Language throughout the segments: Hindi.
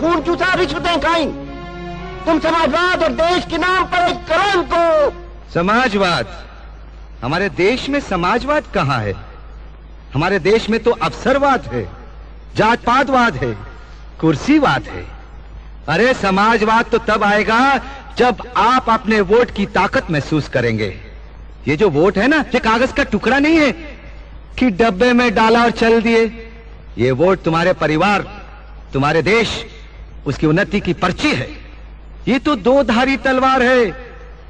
खून चूसा, रिश्वतें खाई। तुम समाजवाद और देश के नाम पर एक करोड़ को। समाजवाद? हमारे देश में समाजवाद कहाँ है? हमारे देश में तो अवसरवाद है, जात पातवाद है, कुर्सीवाद है। अरे समाजवाद तो तब आएगा जब आप अपने वोट की ताकत महसूस करेंगे। ये जो वोट है ना, ये कागज का टुकड़ा नहीं है कि डब्बे में डाला और चल दिए। ये वोट तुम्हारे परिवार, तुम्हारे देश, उसकी उन्नति की पर्ची है। ये तो दो धारी तलवार है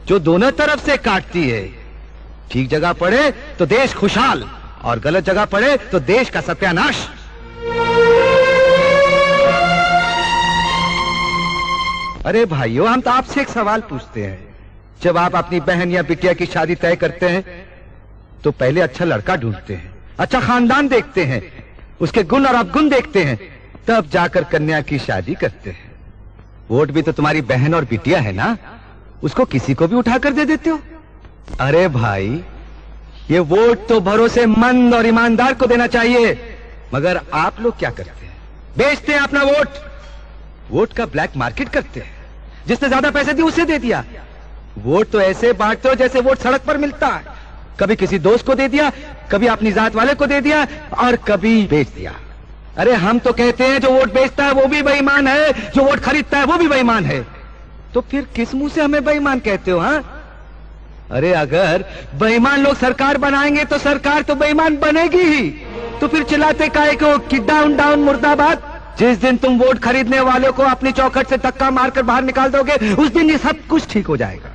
जो दोनों तरफ से काटती है। ठीक जगह पड़े तो देश खुशहाल, और गलत जगह पड़े तो देश का सत्यानाश। अरे भाइयों, हम तो आपसे एक सवाल पूछते हैं। जब आप अपनी बहन या बिटिया की शादी तय करते हैं तो पहले अच्छा लड़का ढूंढते हैं, अच्छा खानदान देखते हैं, उसके गुण और अवगुण देखते हैं, तब जाकर कन्या की शादी करते हैं। वोट भी तो तुम्हारी बहन और बिटिया है ना, उसको किसी को भी उठाकर दे देते हो। अरे भाई, ये वोट तो भरोसेमंद और ईमानदार को देना चाहिए। मगर आप लोग क्या करते हैं? बेचते हैं अपना वोट। वोट का ब्लैक मार्केट करते हैं। जिसने ज्यादा पैसे दिए उसे दे दिया। वोट तो ऐसे बांटते हो जैसे वोट सड़क पर मिलता है। कभी किसी दोस्त को दे दिया, कभी अपनी जात वाले को दे दिया, और कभी बेच दिया। अरे हम तो कहते हैं जो वोट बेचता है वो भी बेईमान है, जो वोट खरीदता है वो भी बेईमान है। तो फिर किस मुंह से हमें बेईमान कहते हो? हाँ, अरे अगर बेईमान लोग सरकार बनाएंगे तो सरकार तो बेईमान बनेगी ही। तो फिर चिल्लाते काहे को कि डाउन डाउन मुर्दाबाद? जिस दिन तुम वोट खरीदने वालों को अपनी चौखट से धक्का मारकर बाहर निकाल दोगे, उस दिन ये सब कुछ ठीक हो जाएगा।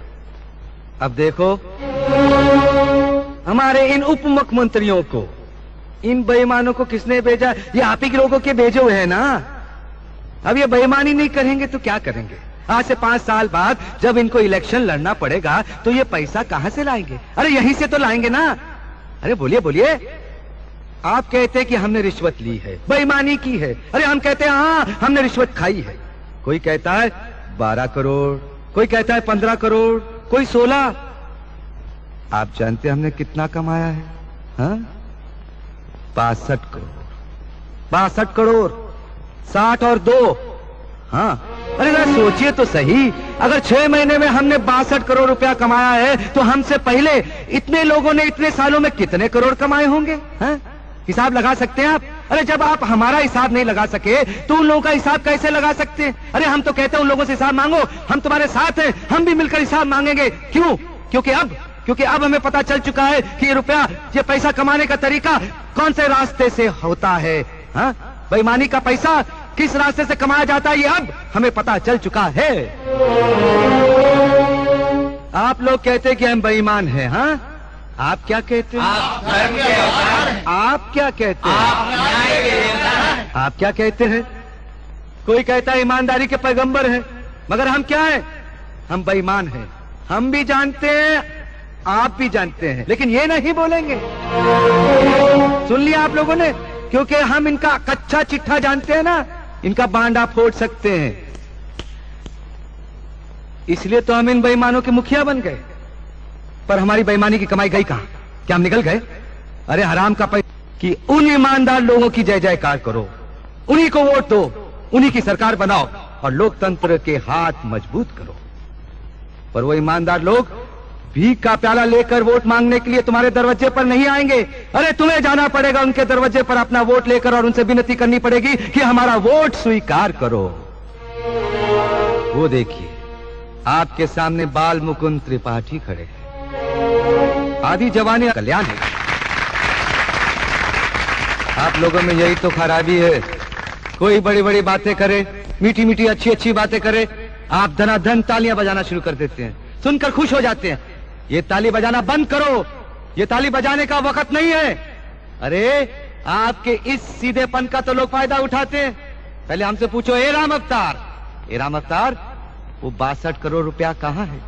अब देखो, हमारे इन उप मुख्यमंत्रियों को, इन बेईमानों को किसने भेजा? ये आप ही के लोगों के भेजे हुए हैं ना। अब ये बेईमानी नहीं करेंगे तो क्या करेंगे? आज से 5 साल बाद जब इनको इलेक्शन लड़ना पड़ेगा तो ये पैसा कहां से लाएंगे? अरे यहीं से तो लाएंगे ना। अरे बोलिए बोलिए। आप कहते हैं कि हमने रिश्वत ली है, बेईमानी की है। अरे हम कहते हैं हाँ, हमने रिश्वत खाई है। कोई कहता है 12 करोड़, कोई कहता है 15 करोड़, कोई 16। आप जानते हैं हमने कितना कमाया है? हाँ, 62 करोड़। 62 करोड़, 60 और 2। हाँ, अरे जरा सोचिए तो सही, अगर 6 महीने में हमने 62 करोड़ रुपया कमाया है तो हमसे पहले इतने लोगों ने इतने सालों में कितने करोड़ कमाए होंगे? हाँ? हिसाब लगा सकते हैं आप? अरे जब आप हमारा हिसाब नहीं लगा सके तो उन लोगों का हिसाब कैसे लगा सकते हैं? अरे हम तो कहते हैं उन लोगों से हिसाब मांगो, हम तुम्हारे साथ हैं, हम भी मिलकर हिसाब मांगेंगे। क्यों? क्योंकि अब हमें पता चल चुका है कि ये रुपया, ये पैसा कमाने का तरीका कौन से रास्ते से होता है। हाँ, बेईमानी का पैसा किस रास्ते से कमाया जाता है ये अब हमें पता चल चुका है। आप लोग कहते हैं कि हम बेईमान हैं। हाँ, आप क्या कहते हैं? आप क्या कहते हैं? आप क्या कहते हैं? कोई कहता है ईमानदारी के पैगंबर हैं, मगर हम क्या हैं? हम बेईमान हैं। हम भी जानते हैं, आप भी जानते हैं, लेकिन ये नहीं बोलेंगे। सुन लिया आप लोगों ने? क्योंकि हम इनका कच्चा चिट्ठा जानते हैं ना, इनका बांडा फोड़ सकते हैं। इसलिए तो हम इन बेईमानों के मुखिया बन गए। पर हमारी बेईमानी की कमाई गई कहां? क्या हम निकल गए? अरे हराम का पैसा कि उन ईमानदार लोगों की जय जयकार करो, उन्हीं को वोट दो, उन्हीं की सरकार बनाओ और लोकतंत्र के हाथ मजबूत करो। पर वो ईमानदार लोग भीख का प्याला लेकर वोट मांगने के लिए तुम्हारे दरवाजे पर नहीं आएंगे। अरे तुम्हें जाना पड़ेगा उनके दरवाजे पर अपना वोट लेकर और उनसे विनती करनी पड़ेगी कि हमारा वोट स्वीकार करो। वो देखिए, आपके सामने बाल मुकुंद त्रिपाठी खड़े हैं। आदि जवानी कल्याण है। आप लोगों में यही तो खराबी है। कोई बड़ी बड़ी बातें करे, मीठी मीठी अच्छी अच्छी बातें करे, आप धनाधन तालियां बजाना शुरू कर देते हैं, सुनकर खुश हो जाते हैं। ये ताली बजाना बंद करो, ये ताली बजाने का वक्त नहीं है। अरे आपके इस सीधेपन का तो लोग फायदा उठाते हैं। पहले हमसे पूछो, ए राम अवतार, वो 62 करोड़ रुपया कहां है?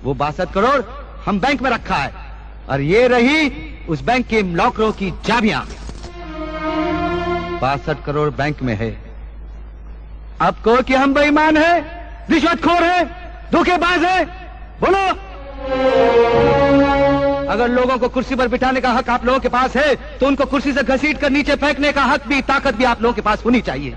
वो 62 करोड़ हम बैंक में रखा है और ये रही उस बैंक के लॉकरों की चाबियां। 62 करोड़ बैंक में है। अब कहो कि हम बेईमान हैं, रिश्वतखोर हैं, धोखेबाज हैं, बोलो। अगर लोगों को कुर्सी पर बिठाने का हक आप लोगों के पास है तो उनको कुर्सी से घसीट कर नीचे फेंकने का हक भी, ताकत भी आप लोगों के पास होनी चाहिए।